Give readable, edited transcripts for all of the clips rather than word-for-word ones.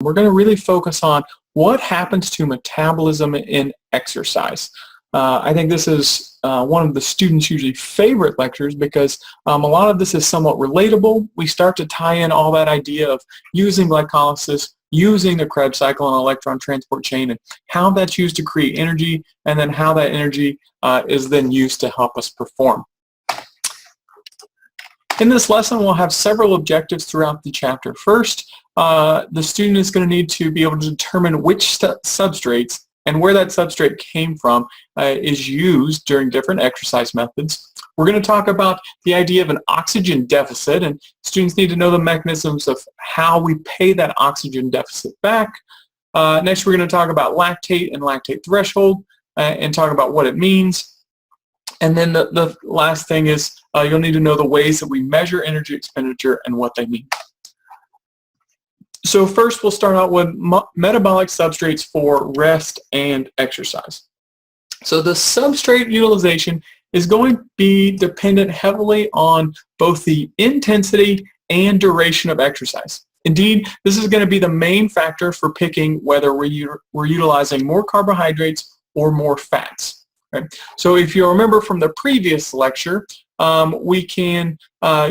We're going to really focus on what happens to metabolism in exercise. I think this is one of the students' usually favorite lectures because a lot of this is somewhat relatable. We start to tie in all that idea of using glycolysis, using the Krebs cycle and electron transport chain, and how that's used to create energy, and then how that energy is then used to help us perform. In this lesson, we'll have several objectives throughout the chapter. First, the student is going to need to be able to determine which substrates and where that substrate came from is used during different exercise methods. We're going to talk about the idea of an oxygen deficit, and students need to know the mechanisms of how we pay that oxygen deficit back. Next, we're going to talk about lactate and lactate threshold and talk about what it means. And then the last thing is you'll need to know the ways that we measure energy expenditure and what they mean. So first we'll start out with metabolic substrates for rest and exercise. So the substrate utilization is going to be dependent heavily on both the intensity and duration of exercise. Indeed, this is going to be the main factor for picking whether we're utilizing more carbohydrates or more fats. Right? So if you remember from the previous lecture, we can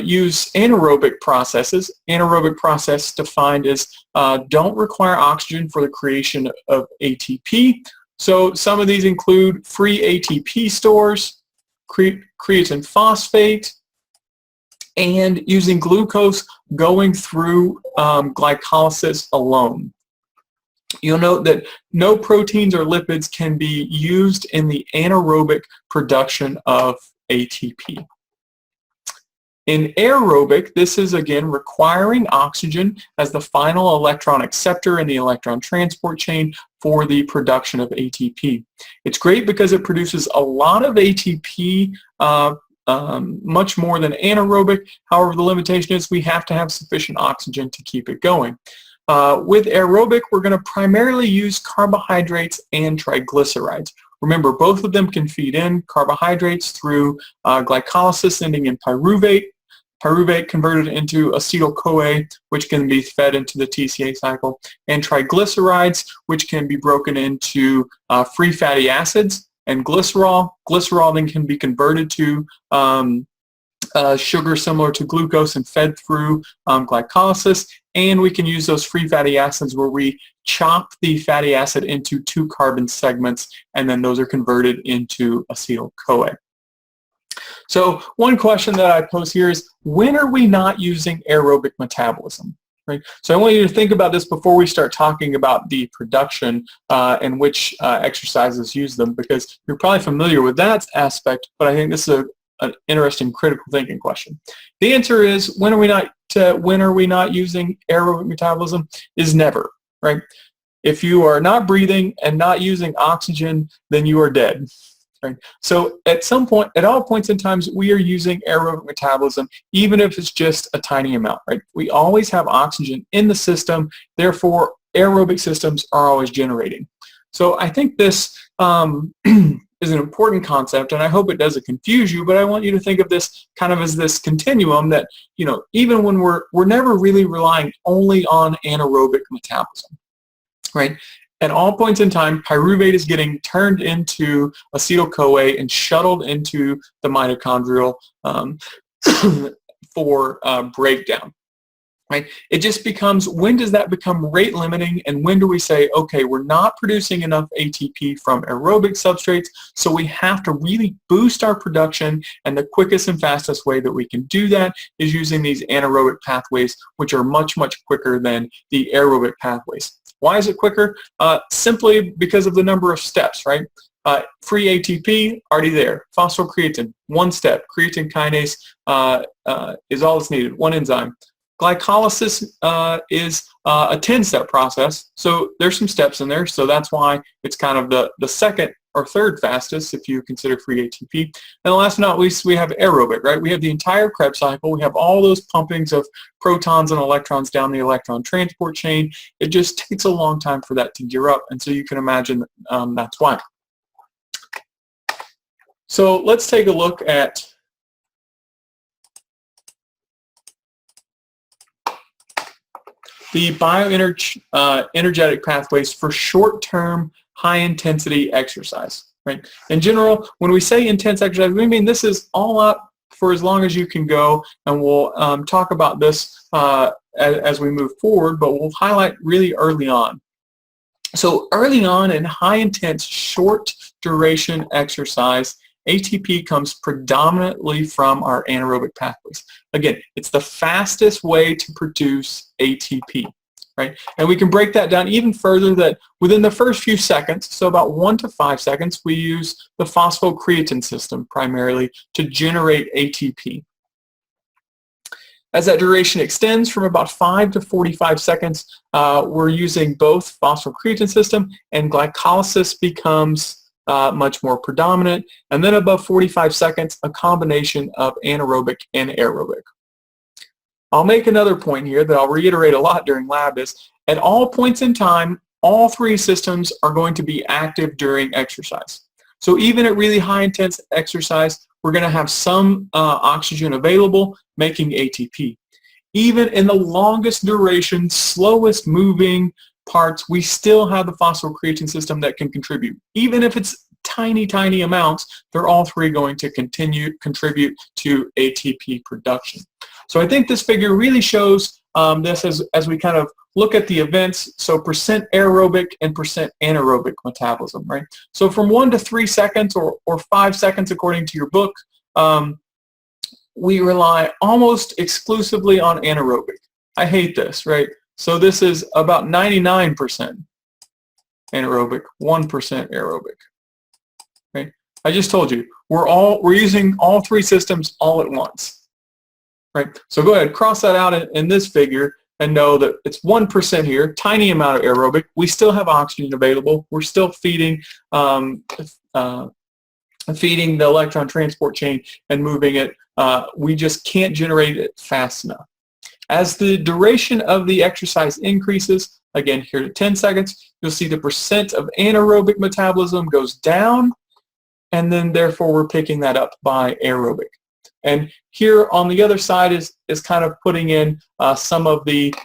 use anaerobic processes. Anaerobic process defined as don't require oxygen for the creation of ATP. So some of these include free ATP stores, creatine phosphate, and using glucose going through glycolysis alone. You'll note that no proteins or lipids can be used in the anaerobic production of ATP. In aerobic, this is again requiring oxygen as the final electron acceptor in the electron transport chain for the production of ATP. It's great because it produces a lot of ATP, much more than anaerobic. However, the limitation is we have to have sufficient oxygen to keep it going. With aerobic, we're going to primarily use carbohydrates and triglycerides. Remember, both of them can feed in carbohydrates through glycolysis ending in pyruvate. Pyruvate converted into acetyl-CoA, which can be fed into the TCA cycle, and triglycerides, which can be broken into free fatty acids, and glycerol. Glycerol then can be converted to sugar similar to glucose and fed through glycolysis, and we can use those free fatty acids where we chop the fatty acid into 2 carbon segments, and then those are converted into acetyl-CoA. So one question that I pose here is, when are we not using aerobic metabolism? Right? So I want you to think about this before we start talking about the production and which exercises use them, because you're probably familiar with that aspect, but I think this is an interesting critical thinking question. The answer is, when are we not using aerobic metabolism? Is never, right? If you are not breathing and not using oxygen, then you are dead. Right? So at some point, at all points in time, we are using aerobic metabolism, even if it's just a tiny amount. Right? We always have oxygen in the system, therefore aerobic systems are always generating. So I think this is an important concept, and I hope it doesn't confuse you, but I want you to think of this kind of as this continuum that, you know, even when we're never really relying only on anaerobic metabolism, right? At all points in time, pyruvate is getting turned into acetyl-CoA and shuttled into the mitochondrial for breakdown. Right? It just becomes, when does that become rate limiting, and when do we say, okay, we're not producing enough ATP from aerobic substrates, so we have to really boost our production, and the quickest and fastest way that we can do that is using these anaerobic pathways, which are much, much quicker than the aerobic pathways. Why is it quicker? Simply because of the number of steps, right? Free ATP, already there. Phosphocreatine, 1 step. Creatine kinase is all that's needed, 1 enzyme. Glycolysis is a 10-step process, so there's some steps in there, so that's why it's kind of the second or third fastest if you consider free ATP. And last but not least, we have aerobic, right? We have the entire Krebs cycle. We have all those pumpings of protons and electrons down the electron transport chain. It just takes a long time for that to gear up, and so you can imagine that's why. So let's take a look at the bioenergetic pathways for short-term, high-intensity exercise. Right? In general, when we say intense exercise, we mean this is all up for as long as you can go, and we'll talk about this as we move forward, but we'll highlight really early on. So early on in high-intense, short-duration exercise, ATP comes predominantly from our anaerobic pathways. Again, it's the fastest way to produce ATP, right? And we can break that down even further, that within the first few seconds, so about 1 to 5 seconds, we use the phosphocreatine system primarily to generate ATP. As that duration extends from about 5 to 45 seconds, we're using both phosphocreatine system, and glycolysis becomes much more predominant. And then above 45 seconds, a combination of anaerobic and aerobic. I'll make another point here that I'll reiterate a lot during lab is, at all points in time, all three systems are going to be active during exercise. So even at really high intense exercise, we're going to have some oxygen available, making ATP. Even in the longest duration, slowest moving parts, we still have the phosphocreatine system that can contribute. Even if it's tiny, tiny amounts, they're all three going to contribute to ATP production. So I think this figure really shows this as we kind of look at the events, so percent aerobic and percent anaerobic metabolism, right? So from 1 to 3 seconds or 5 seconds according to your book, we rely almost exclusively on anaerobic. I hate this, right? So this is about 99% anaerobic, 1% aerobic, right? I just told you, we're using all three systems all at once, right? So go ahead, cross that out in this figure and know that it's 1% here, tiny amount of aerobic. We still have oxygen available. We're still feeding the electron transport chain and moving it. We just can't generate it fast enough. As the duration of the exercise increases, again here to 10 seconds, you'll see the percent of anaerobic metabolism goes down, and then therefore we're picking that up by aerobic. And here on the other side is kind of putting in some of the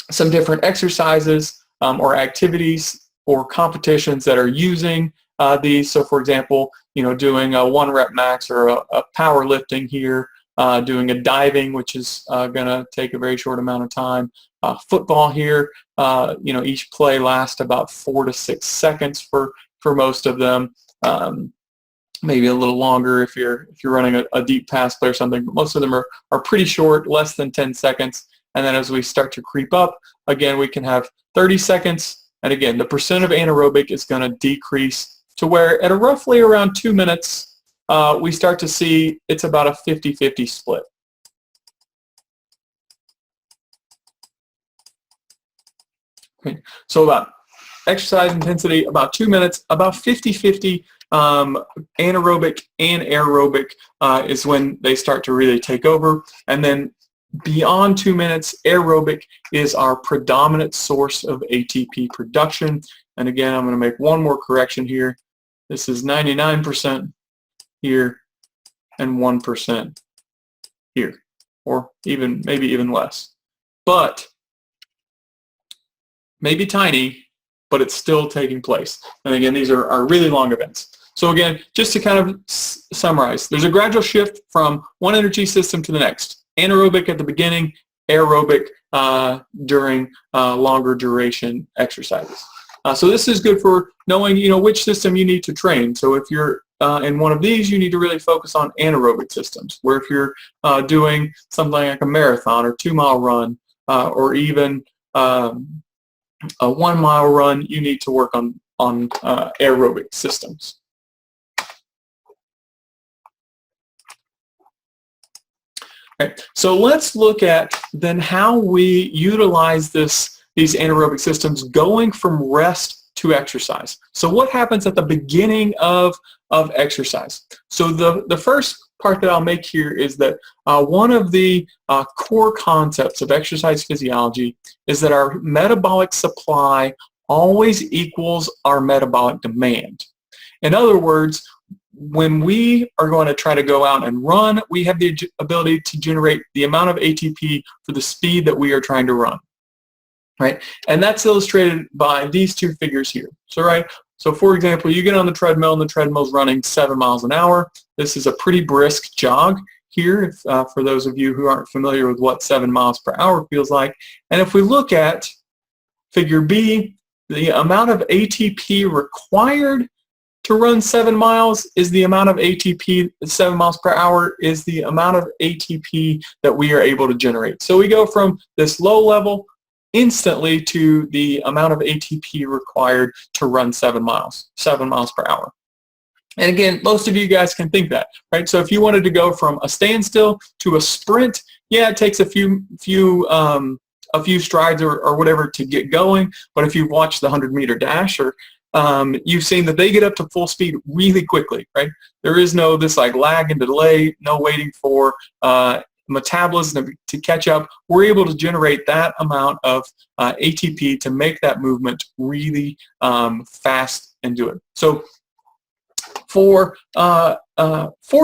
some different exercises or activities or competitions that are using these. So for example, doing a 1 rep max or a power lifting here, doing a diving, which is going to take a very short amount of time. Football here, each play lasts about 4 to 6 seconds for most of them. Maybe a little longer if you're running a deep pass play or something, but most of them are pretty short, less than 10 seconds. And then as we start to creep up, again, we can have 30 seconds. And again, the percent of anaerobic is going to decrease to where at a roughly around 2 minutes, we start to see it's about a 50-50 split. Okay. So about exercise intensity, about 2 minutes, about 50-50 anaerobic and aerobic is when they start to really take over. And then beyond 2 minutes, aerobic is our predominant source of ATP production. And again, I'm going to make one more correction here. This is 99% here and 1% here, or maybe even less. But maybe tiny, but it's still taking place. And again, these are really long events. So again, just to kind of summarize, there's a gradual shift from one energy system to the next. Anaerobic at the beginning, aerobic during longer duration exercises. So this is good for knowing, which system you need to train. So if you're in one of these, you need to really focus on anaerobic systems, where if you're doing something like a marathon or 2-mile run or even a 1-mile run, you need to work on aerobic systems. Okay, so let's look at then how we utilize these anaerobic systems going from rest to exercise. So what happens at the beginning of exercise? So the first part that I'll make here is that one of the core concepts of exercise physiology is that our metabolic supply always equals our metabolic demand. In other words, when we are going to try to go out and run, we have the ability to generate the amount of ATP for the speed that we are trying to run, right? And that's illustrated by these two figures here. So for example, you get on the treadmill and the treadmill's running 7 miles an hour. This is a pretty brisk jog here, for those of you who aren't familiar with what 7 miles per hour feels like. And if we look at figure B, the amount of ATP required to run 7 miles is the amount of ATP, 7 miles per hour is the amount of ATP that we are able to generate. So we go from this low level instantly to the amount of ATP required to run 7 miles per hour. And again, most of you guys can think that, right? So if you wanted to go from a standstill to a sprint, yeah, it takes a few strides or whatever to get going. But if you've watched the 100-meter dash, or you've seen that they get up to full speed really quickly, right? There is no this like lag and delay, no waiting for metabolism to catch up. We're able to generate that amount of ATP to make that movement really fast and do it. So for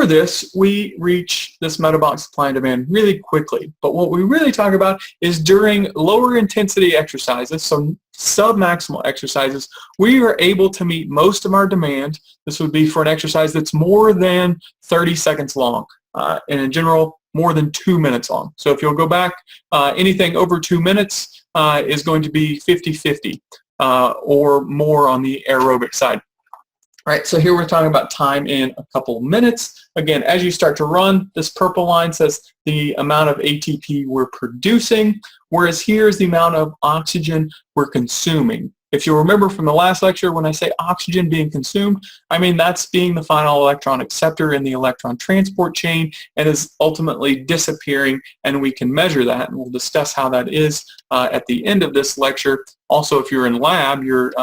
this, we reach this metabolic supply and demand really quickly. But what we really talk about is during lower intensity exercises, so submaximal exercises, we are able to meet most of our demand. This would be for an exercise that's more than 30 seconds long, and in general, more than 2 minutes long. So if you'll go back, anything over 2 minutes is going to be 50-50 or more on the aerobic side. Right, so here we're talking about time in a couple of minutes. Again, as you start to run, this purple line says the amount of ATP we're producing, whereas here is the amount of oxygen we're consuming. If you remember from the last lecture, when I say oxygen being consumed, I mean that's being the final electron acceptor in the electron transport chain and is ultimately disappearing, and we can measure that, and we'll discuss how that is at the end of this lecture. Also, if you're in lab, you're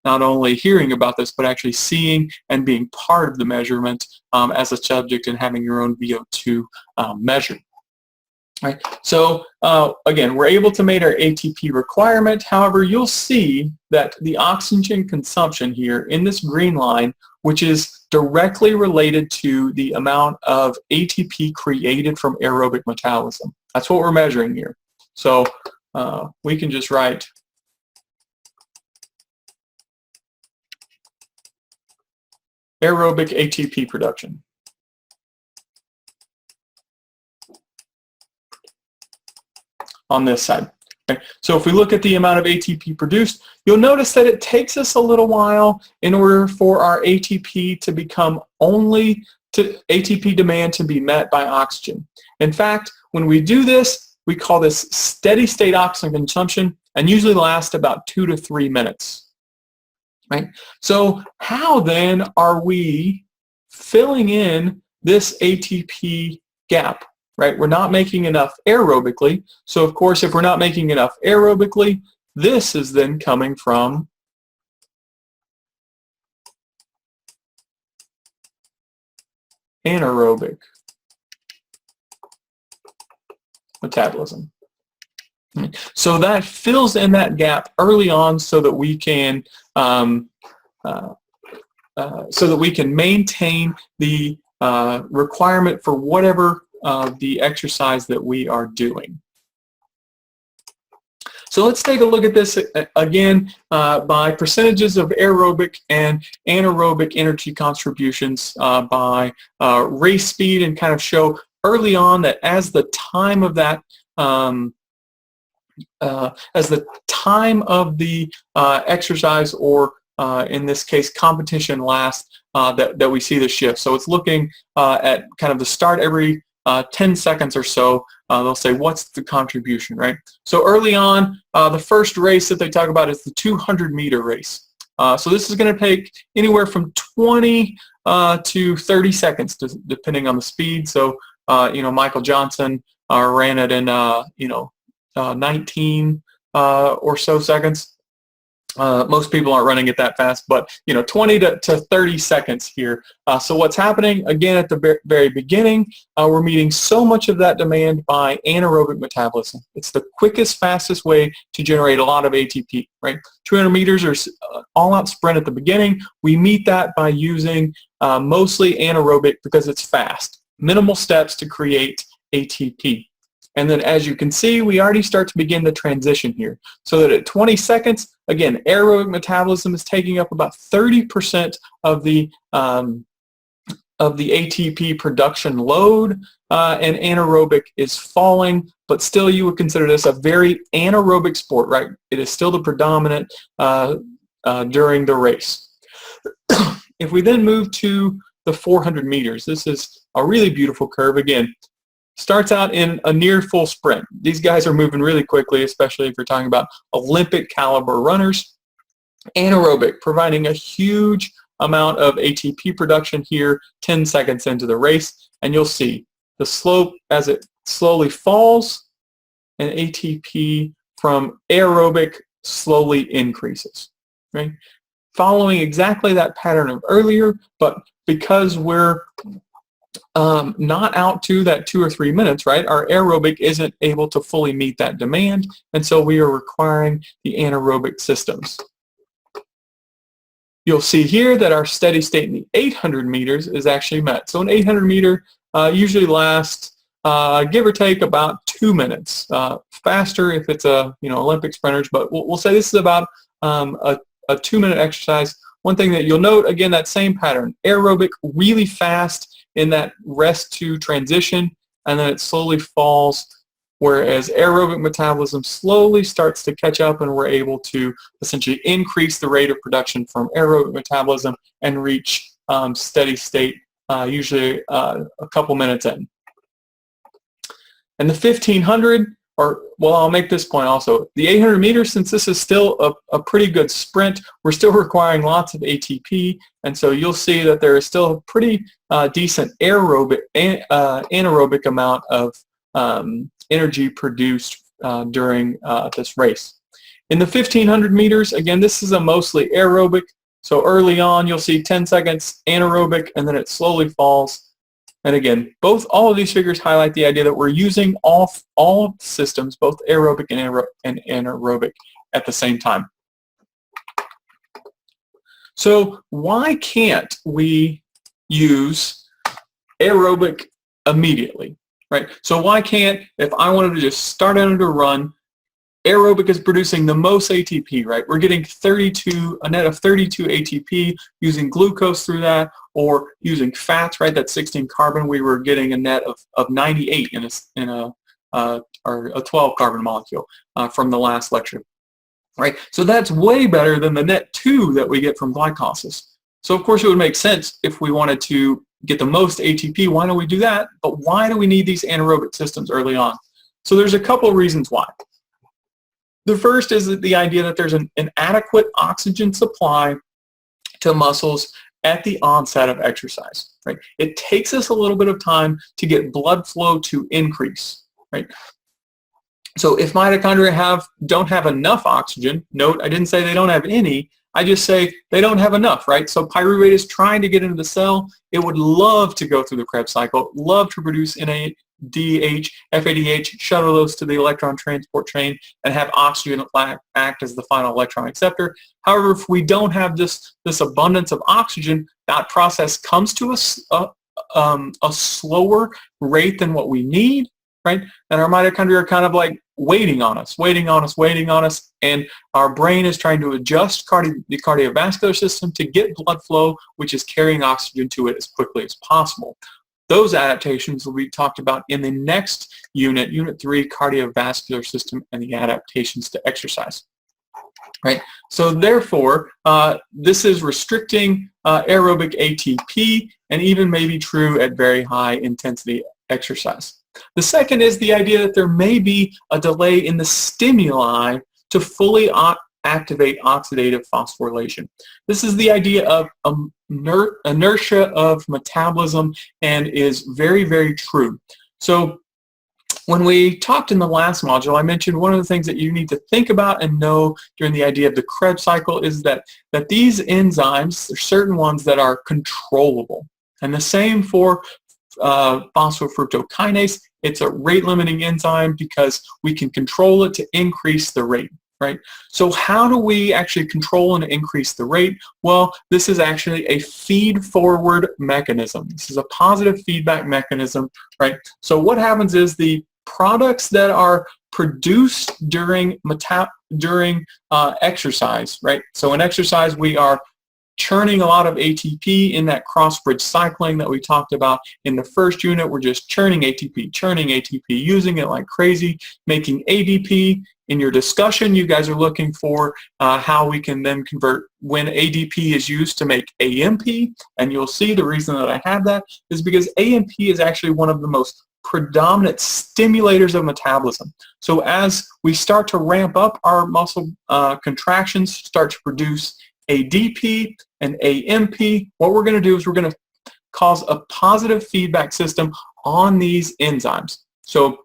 not only hearing about this, but actually seeing and being part of the measurement as a subject and having your own VO2 measured. Right. So again, we're able to meet our ATP requirement. However, you'll see that the oxygen consumption here in this green line, which is directly related to the amount of ATP created from aerobic metabolism. That's what we're measuring here. So we can just write aerobic ATP production. On this side. Okay. So if we look at the amount of ATP produced, you'll notice that it takes us a little while in order for our ATP to become ATP demand to be met by oxygen. In fact, when we do this, we call this steady state oxygen consumption, and usually lasts about 2 to 3 minutes. Right? So how then are we filling in this ATP gap? Right? We're not making enough aerobically. So of course, if we're not making enough aerobically, this is then coming from anaerobic metabolism. So that fills in that gap early on so that we can maintain the requirement for whatever the exercise that we are doing. So let's take a look at this again by percentages of aerobic and anaerobic energy contributions by race speed, and kind of show early on that as the time of that exercise, or in this case competition, lasts, that we see the shift. So it's looking at kind of the start every 10 seconds or so. They'll say, what's the contribution, right? So early on, the first race that they talk about is the 200-meter race. So this is going to take anywhere from 20 to 30 seconds, depending on the speed. So, Michael Johnson ran it in, 19 or so seconds. Most people aren't running it that fast, but 20 to 30 seconds here. So what's happening again at the very beginning? We're meeting so much of that demand by anaerobic metabolism. It's the quickest, fastest way to generate a lot of ATP. Right, 200 meters or all-out sprint at the beginning. We meet that by using mostly anaerobic because it's fast. Minimal steps to create ATP. And then as you can see, we already start to begin the transition here. So that at 20 seconds, again, aerobic metabolism is taking up about 30% of the ATP production load, and anaerobic is falling, but still you would consider this a very anaerobic sport, right? It is still the predominant during the race. If we then move to the 400 meters, this is a really beautiful curve. Again, starts out in a near full sprint. These guys are moving really quickly, especially if you're talking about Olympic caliber runners. Anaerobic, providing a huge amount of ATP production here 10 seconds into the race, and you'll see the slope as it slowly falls, and ATP from aerobic slowly increases. Right? Following exactly that pattern of earlier, but because we're not out to that 2 or 3 minutes, right? Our aerobic isn't able to fully meet that demand, and so we are requiring the anaerobic systems. You'll see here that our steady state in the 800 meters is actually met. So an 800 meter usually lasts, give or take, about 2 minutes. Faster if it's Olympic sprinters, but we'll say this is about a 2-minute exercise. One thing that you'll note, again, that same pattern, aerobic really fast in that rest to transition, and then it slowly falls, whereas aerobic metabolism slowly starts to catch up, and we're able to essentially increase the rate of production from aerobic metabolism and reach steady state usually a couple minutes in. And the 1500, I'll make this point also. The 800 meters, since this is still a pretty good sprint, we're still requiring lots of ATP, and so you'll see that there is still a pretty decent anaerobic amount of energy produced during this race. In the 1500 meters, again, this is a mostly aerobic, so early on you'll see 10 seconds anaerobic, and then it slowly falls. And again, all of these figures highlight the idea that we're using all systems, both aerobic and anaerobic, at the same time. So why can't we use aerobic immediately, right? So why can't, if I wanted to just start out to run, aerobic is producing the most ATP, right? We're getting a net of 32 ATP using glucose through that, or using fats, right? That's 16 carbon. We were getting a net of 98 in a 12 carbon molecule from the last lecture, right? So that's way better than the net 2 that we get from glycolysis. So of course it would make sense if we wanted to get the most ATP. Why don't we do that? But why do we need these anaerobic systems early on? So there's a couple of reasons why. The first is the idea that there's an adequate oxygen supply to muscles at the onset of exercise, right? It takes us a little bit of time to get blood flow to increase, right? So if mitochondria don't have enough oxygen, note I didn't say they don't have any, I just say they don't have enough, right? So pyruvate is trying to get into the cell. It would love to go through the Krebs cycle, love to produce NADH, FADH, shuttle those to the electron transport chain, and have oxygen act as the final electron acceptor. However, if we don't have this abundance of oxygen, that process comes to a slower rate than what we need, right? And our mitochondria are kind of like waiting on us, and our brain is trying to adjust the cardiovascular system to get blood flow, which is carrying oxygen to it as quickly as possible. Those adaptations will be talked about in the next unit, Unit 3, cardiovascular system and the adaptations to exercise. Right? So therefore, this is restricting aerobic ATP, and even may be true at very high intensity exercise. The second is the idea that there may be a delay in the stimuli to fully activate oxidative phosphorylation. This is the idea of inertia of metabolism, and is very, very true. So when we talked in the last module, I mentioned one of the things that you need to think about and know during the idea of the Krebs cycle is that these enzymes, there's certain ones that are controllable. And the same for phosphofructokinase. It's a rate-limiting enzyme because we can control it to increase the rate, right? So how do we actually control and increase the rate? Well, this is actually a feed-forward mechanism. This is a positive feedback mechanism, right? So what happens is the products that are produced during exercise, right? So in exercise, we are churning a lot of ATP in that cross-bridge cycling that we talked about in the first unit. We're just churning ATP, using it like crazy, making ADP. In your discussion, you guys are looking for how we can then convert when ADP is used to make AMP, and you'll see the reason that I have that is because AMP is actually one of the most predominant stimulators of metabolism. So as we start to ramp up our muscle contractions, start to produce ADP and AMP, what we're going to do is we're going to cause a positive feedback system on these enzymes. So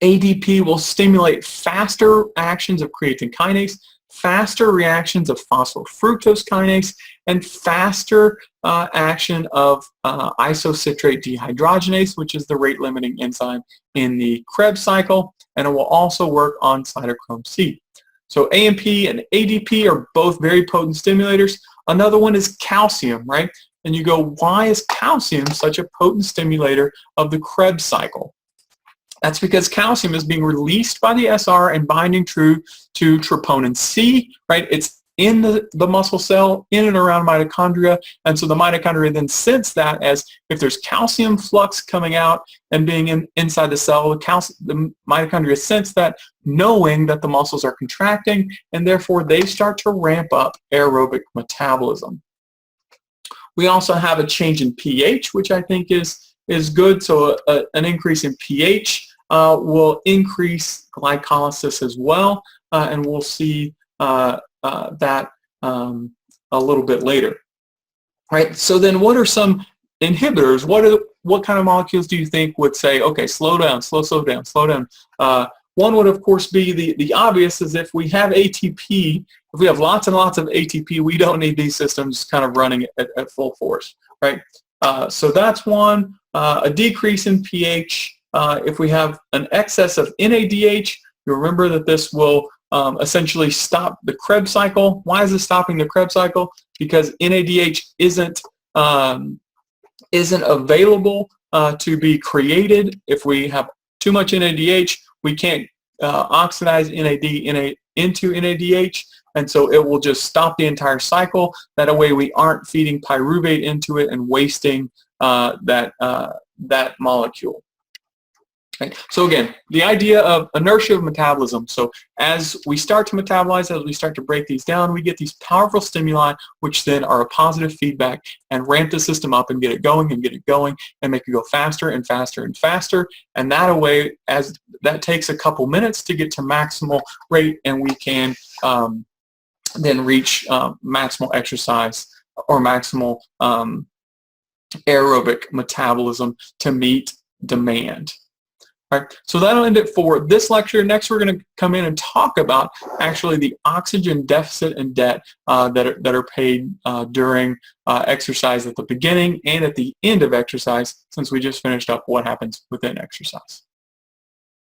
ADP will stimulate faster actions of creatine kinase, faster reactions of phosphofructose kinase, and faster action of isocitrate dehydrogenase, which is the rate-limiting enzyme in the Krebs cycle, and it will also work on cytochrome C. So AMP and ADP are both very potent stimulators. Another one is calcium, right? And you go, why is calcium such a potent stimulator of the Krebs cycle? That's because calcium is being released by the SR and binding true to troponin C, right? It's in the muscle cell, in and around mitochondria, and so the mitochondria then sense that as if there's calcium flux coming out and being inside the cell, the mitochondria sense that, knowing that the muscles are contracting, and therefore they start to ramp up aerobic metabolism. We also have a change in pH, which I think is good. So an increase in pH will increase glycolysis as well, and we'll see that a little bit later. Right. So then, what are some inhibitors? What kind of molecules do you think would say, okay, slow down, slow down? One would, of course, be the obvious is if we have ATP, if we have lots and lots of ATP, we don't need these systems kind of running at full force, right? So that's one. A decrease in pH. If we have an excess of NADH, you remember that this will essentially stop the Krebs cycle. Why is it stopping the Krebs cycle? Because NADH isn't available to be created. If we have too much NADH, we can't oxidize NAD into NADH, and so it will just stop the entire cycle. That way we aren't feeding pyruvate into it and wasting that molecule. Right. So again, the idea of inertia of metabolism. So as we start to metabolize, as we start to break these down, we get these powerful stimuli, which then are a positive feedback and ramp the system up and get it going and make it go faster and faster and faster. And that way, as that takes a couple minutes to get to maximal rate, and we can then reach maximal exercise or maximal aerobic metabolism to meet demand. All right, so that'll end it for this lecture. Next, we're going to come in and talk about actually the oxygen deficit and debt that are paid during exercise at the beginning and at the end of exercise, since we just finished up what happens within exercise.